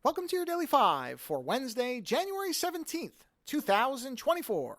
Welcome to your Daily 5 for Wednesday, January 17th, 2024.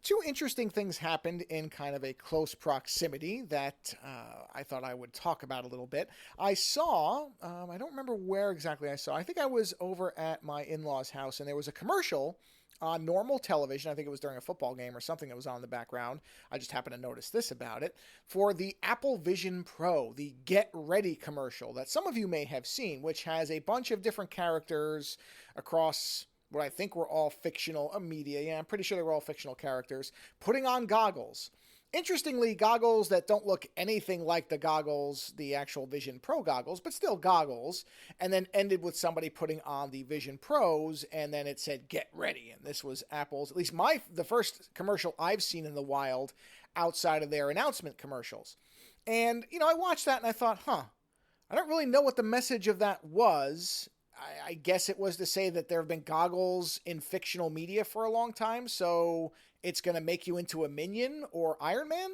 Two interesting things happened in kind of a close proximity that I thought I would talk about a little bit. I saw, I don't remember where exactly I saw, I think I was over at my in-laws' house and there was a commercial on normal television. I think it was during a football game or something that was on in the background. I just happened to notice this about it. For the Apple Vision Pro, the Get Ready commercial that some of you may have seen, which has a bunch of different characters across what I think were all fictional media. Yeah, I'm pretty sure they were all fictional characters, putting on goggles. Interestingly, goggles that don't look anything like the goggles, the actual Vision Pro goggles, but still goggles, and then ended with somebody putting on the Vision Pros, and then it said, get ready. And this was Apple's, at least the first commercial I've seen in the wild outside of their announcement commercials. And, I watched that and I thought, I don't really know what the message of that was. I guess it was to say that there have been goggles in fictional media for a long time, so it's going to make you into a minion or Iron Man.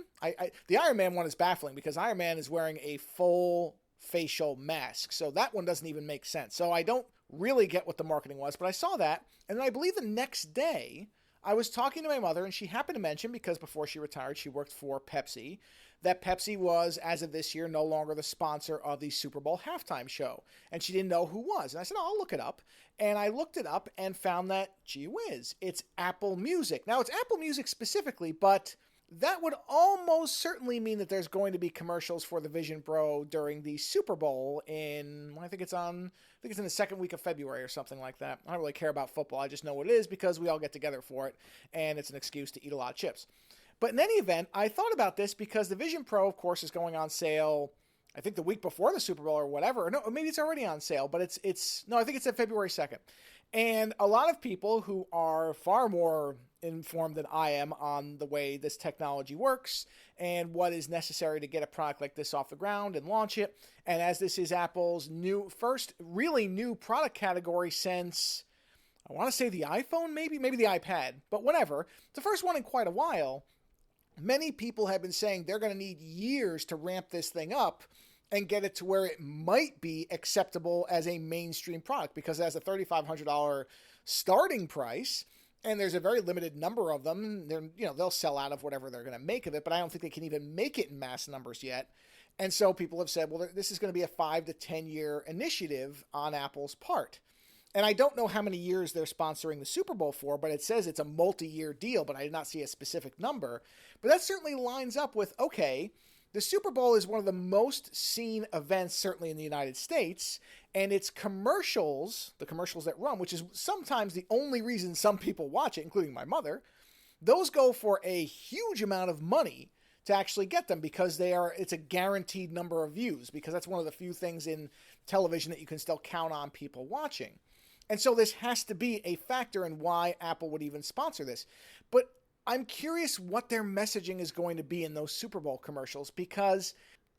The Iron Man one is baffling because Iron Man is wearing a full facial mask, so that one doesn't even make sense. So I don't really get what the marketing was, but I saw that, and then I believe the next day I was talking to my mother, and she happened to mention, because before she retired, she worked for Pepsi, that Pepsi was, as of this year, no longer the sponsor of the Super Bowl halftime show. And she didn't know who was. And I said, I'll look it up. And I looked it up and found that, gee whiz, it's Apple Music. Now, it's Apple Music specifically, but that would almost certainly mean that there's going to be commercials for the Vision Pro during the Super Bowl I think it's in the second week of February or something like that. I don't really care about football. I just know what it is because we all get together for it, and it's an excuse to eat a lot of chips. But in any event, I thought about this because the Vision Pro, of course, is going on sale, I think the week before the Super Bowl or whatever. No, maybe it's already on sale, but I think it's at February 2nd. And a lot of people who are far more informed than I am on the way this technology works and what is necessary to get a product like this off the ground and launch it. And as this is Apple's first really new product category since, I want to say the iPhone, maybe the iPad, but whatever. It's the first one in quite a while. Many people have been saying they're going to need years to ramp this thing up and get it to where it might be acceptable as a mainstream product, because it has a $3,500 starting price and there's a very limited number of them. They'll sell out of whatever they're going to make of it, but I don't think they can even make it in mass numbers yet. And so people have said, well, this is going to be a 5 to 10 year initiative on Apple's part. And I don't know how many years they're sponsoring the Super Bowl for, but it says it's a multi-year deal, but I did not see a specific number. But that certainly lines up with, okay, the Super Bowl is one of the most seen events, certainly in the United States, and its commercials, the commercials that run, which is sometimes the only reason some people watch it, including my mother, those go for a huge amount of money to actually get them because it's a guaranteed number of views, because that's one of the few things in television that you can still count on people watching. And so this has to be a factor in why Apple would even sponsor this. But I'm curious what their messaging is going to be in those Super Bowl commercials, because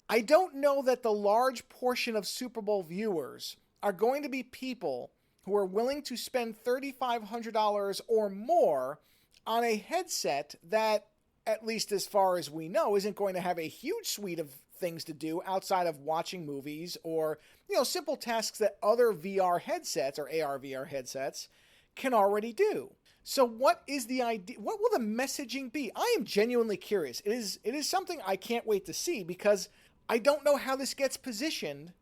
I don't know that the large portion of Super Bowl viewers are going to be people who are willing to spend $3,500 or more on a headset that, at least as far as we know, isn't going to have a huge suite of things to do outside of watching movies or, simple tasks that other VR headsets or AR VR headsets can already do. So what is the idea? What will the messaging be? I am genuinely curious. It is something I can't wait to see, because I don't know how this gets positioned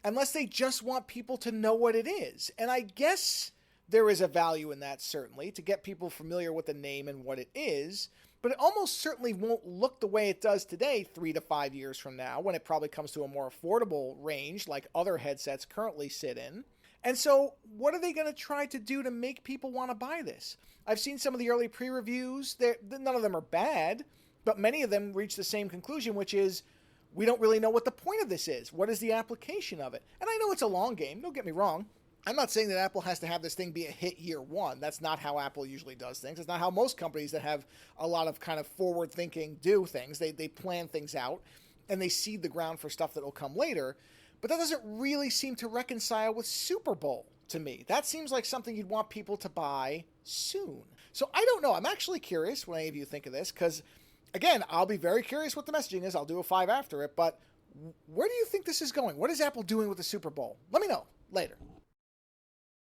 unless they just want people to know what it is. And I guess there is a value in that, certainly, to get people familiar with the name and what it is. But it almost certainly won't look the way it does today 3 to 5 years from now, when it probably comes to a more affordable range like other headsets currently sit in. And so what are they going to try to do to make people want to buy this? I've seen some of the early pre-reviews. None of them are bad, but many of them reach the same conclusion, which is, we don't really know what the point of this is. What is the application of it? And I know it's a long game, don't get me wrong. I'm not saying that Apple has to have this thing be a hit year one. That's not how Apple usually does things. It's not how most companies that have a lot of kind of forward thinking do things. They plan things out and they seed the ground for stuff that will come later. But that doesn't really seem to reconcile with Super Bowl to me. That seems like something you'd want people to buy soon. So I don't know. I'm actually curious what any of you think of this, because, again, I'll be very curious what the messaging is. I'll do a 5 after it. But where do you think this is going? What is Apple doing with the Super Bowl? Let me know later.